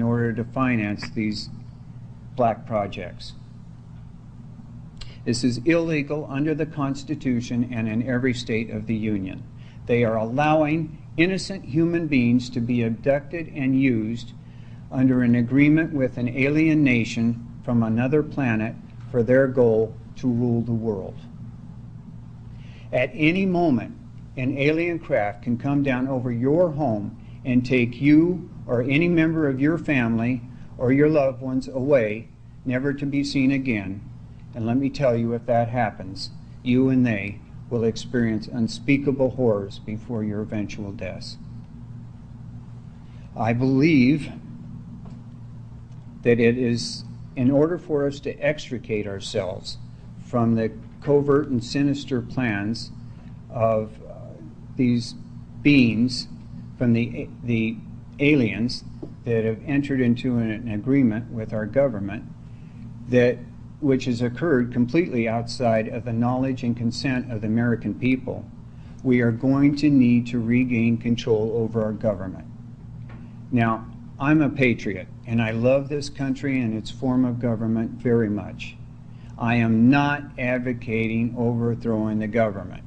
in order to finance these black projects. This is illegal under the Constitution and in every state of the Union. They are allowing innocent human beings to be abducted and used under an agreement with an alien nation from another planet for their goal to rule the world. At any moment, an alien craft can come down over your home and take you or any member of your family or your loved ones away, never to be seen again. And let me tell you, if that happens, you and they will experience unspeakable horrors before your eventual deaths. I believe that it is in order for us to extricate ourselves from the covert and sinister plans of these beings, from the aliens that have entered into an agreement with our government, which has occurred completely outside of the knowledge and consent of the American people, we are going to need to regain control over our government. Now, I'm a patriot, and I love this country and its form of government very much. I am not advocating overthrowing the government,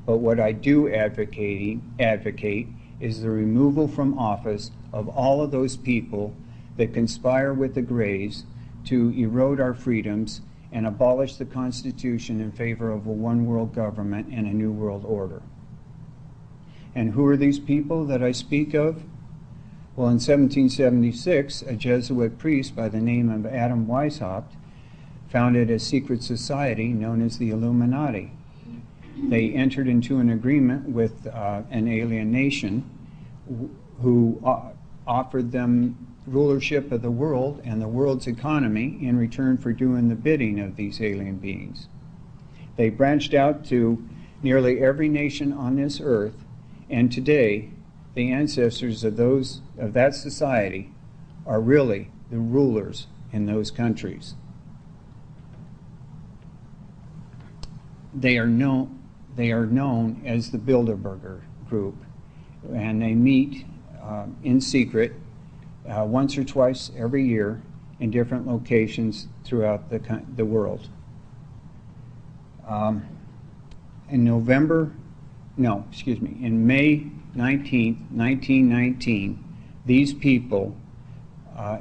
but what I do advocate is the removal from office of all of those people that conspire with the Greys to erode our freedoms and abolish the Constitution in favor of a one-world government and a new world order. And who are these people that I speak of? Well, in 1776, a Jesuit priest by the name of Adam Weishaupt founded a secret society known as the Illuminati. They entered into an agreement with an alien nation who offered them rulership of the world and the world's economy in return for doing the bidding of these alien beings. They branched out to nearly every nation on this earth, and today the ancestors of that society are really the rulers in those countries. They are known as the Bilderberger Group, and they meet in secret once or twice every year in different locations throughout the world. In May 19th, 1919, these people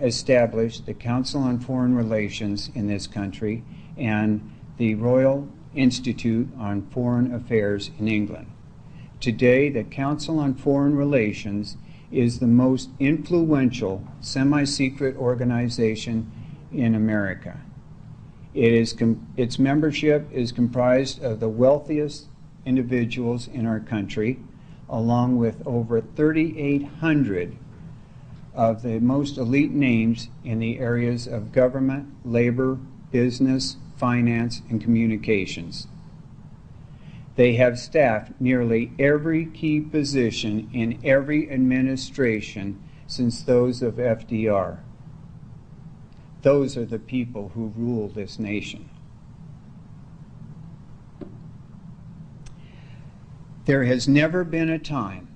established the Council on Foreign Relations in this country and the Royal Institute on Foreign Affairs in England. Today, the Council on Foreign Relations is the most influential semi-secret organization in America. Its membership is comprised of the wealthiest individuals in our country, along with over 3,800 of the most elite names in the areas of government, labor, business, finance, and communications. They have staffed nearly every key position in every administration since those of FDR. Those are the people who rule this nation. There has never been a time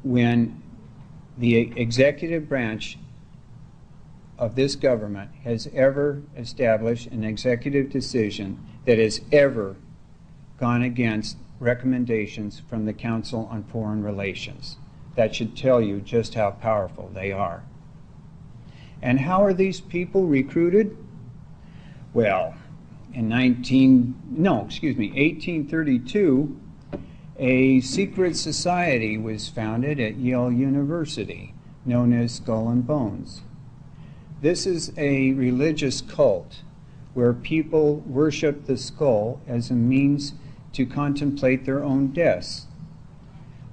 when the executive branch of this government has ever established an executive decision that has ever gone against recommendations from the Council on Foreign Relations. That should tell you just how powerful they are. And how are these people recruited? Well, in 1832, a secret society was founded at Yale University known as Skull and Bones. This is a religious cult where people worship the skull as a means to contemplate their own deaths.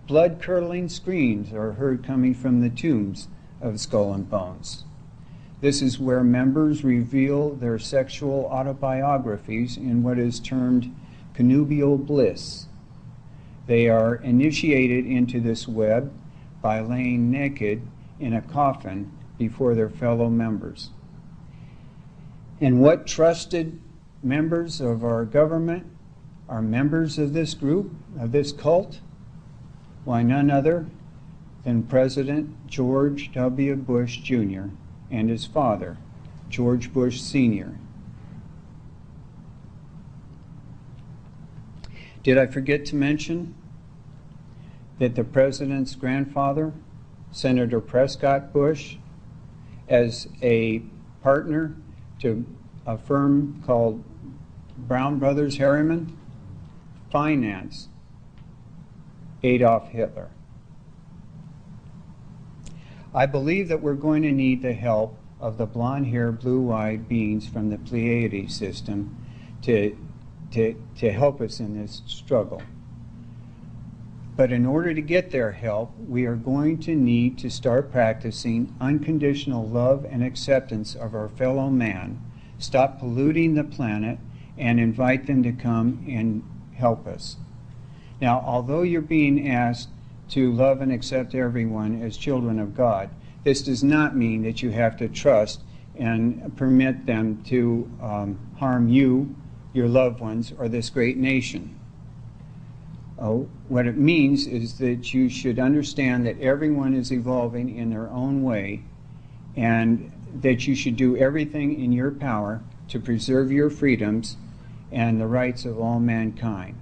Blood-curdling screams are heard coming from the tombs of Skull and Bones. This is where members reveal their sexual autobiographies in what is termed connubial bliss. They are initiated into this web by laying naked in a coffin before their fellow members. And what trusted members of our government are members of this group, of this cult? Why, none other then President George W. Bush Jr. and his father, George Bush Sr. Did I forget to mention that the president's grandfather, Senator Prescott Bush, as a partner to a firm called Brown Brothers Harriman, financed Adolf Hitler? I believe that we're going to need the help of the blonde-haired, blue-eyed beings from the Pleiades system to help us in this struggle. But in order to get their help, we are going to need to start practicing unconditional love and acceptance of our fellow man, stop polluting the planet, and invite them to come and help us. Now, although you're being asked to love and accept everyone as children of God, this does not mean that you have to trust and permit them to harm you, your loved ones, or this great nation. What it means is that you should understand that everyone is evolving in their own way, and that you should do everything in your power to preserve your freedoms and the rights of all mankind.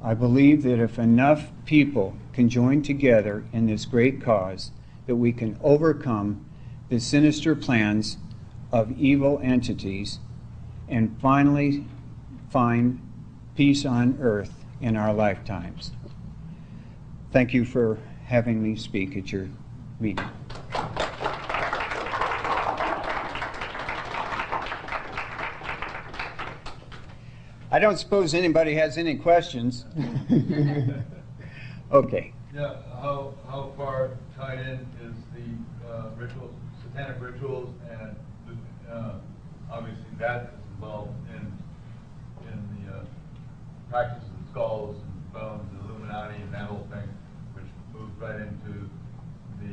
I believe that if enough people can join together in this great cause, that we can overcome the sinister plans of evil entities and finally find peace on earth in our lifetimes. Thank you for having me speak at your meeting. I don't suppose anybody has any questions. Okay. Yeah, how far tied in is the rituals, satanic rituals, and obviously that is involved in the practice of skulls and bones, and Illuminati, and that whole thing, which moves right into the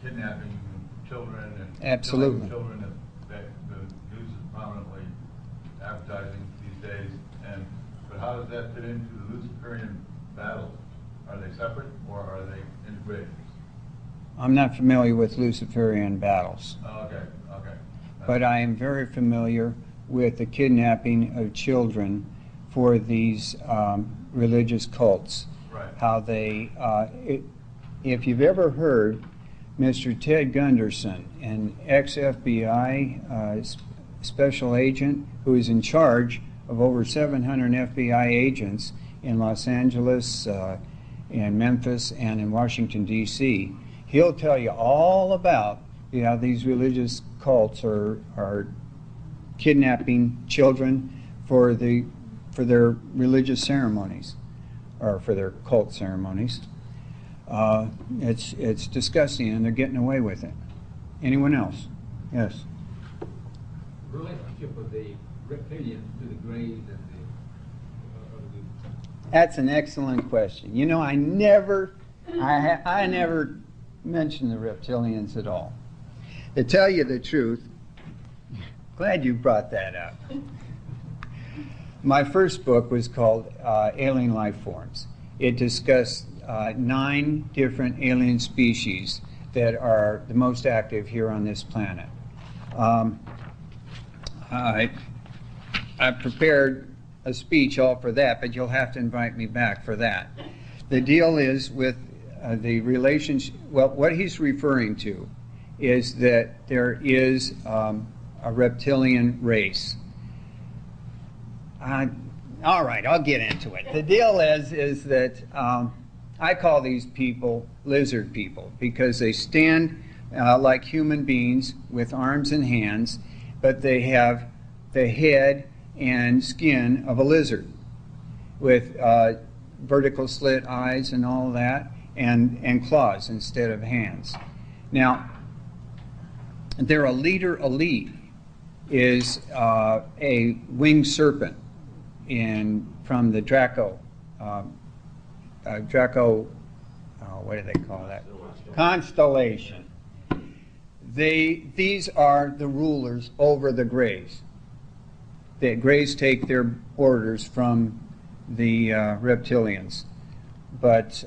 kidnapping of children and absolutely killing children that the news is prominently advertising these days. But how does that fit into the Luciferian battles? Are they separate or are they integrated? I'm not familiar with Luciferian battles. Oh, okay. But I am very familiar with the kidnapping of children for these religious cults. Right. How they, if you've ever heard Mr. Ted Gunderson, an ex-FBI special agent who is in charge of over 700 FBI agents in Los Angeles, in Memphis, and in Washington, D.C., he'll tell you all about how these religious cults are kidnapping children for their religious ceremonies, or for their cult ceremonies. It's disgusting, and they're getting away with it. Anyone else? Yes. Relationship of the reptilians to the Greys and That's an excellent question. You know, I never mentioned the reptilians at all. To tell you the truth, glad you brought that up. My first book was called Alien Life Forms. It discussed 9 different alien species that are the most active here on this planet. I prepared a speech all for that, but you'll have to invite me back for that. The deal is with the relationship, well, what he's referring to is that there is a reptilian race. All right, I'll get into it. The deal is that I call these people lizard people because they stand like human beings with arms and hands, but they have the head and skin of a lizard with vertical slit eyes and all that, and claws instead of hands. Now, their leader elite is a winged serpent from the Draco, what do they call that? Constellation. These are the rulers over the Greys. The Greys take their orders from the reptilians. but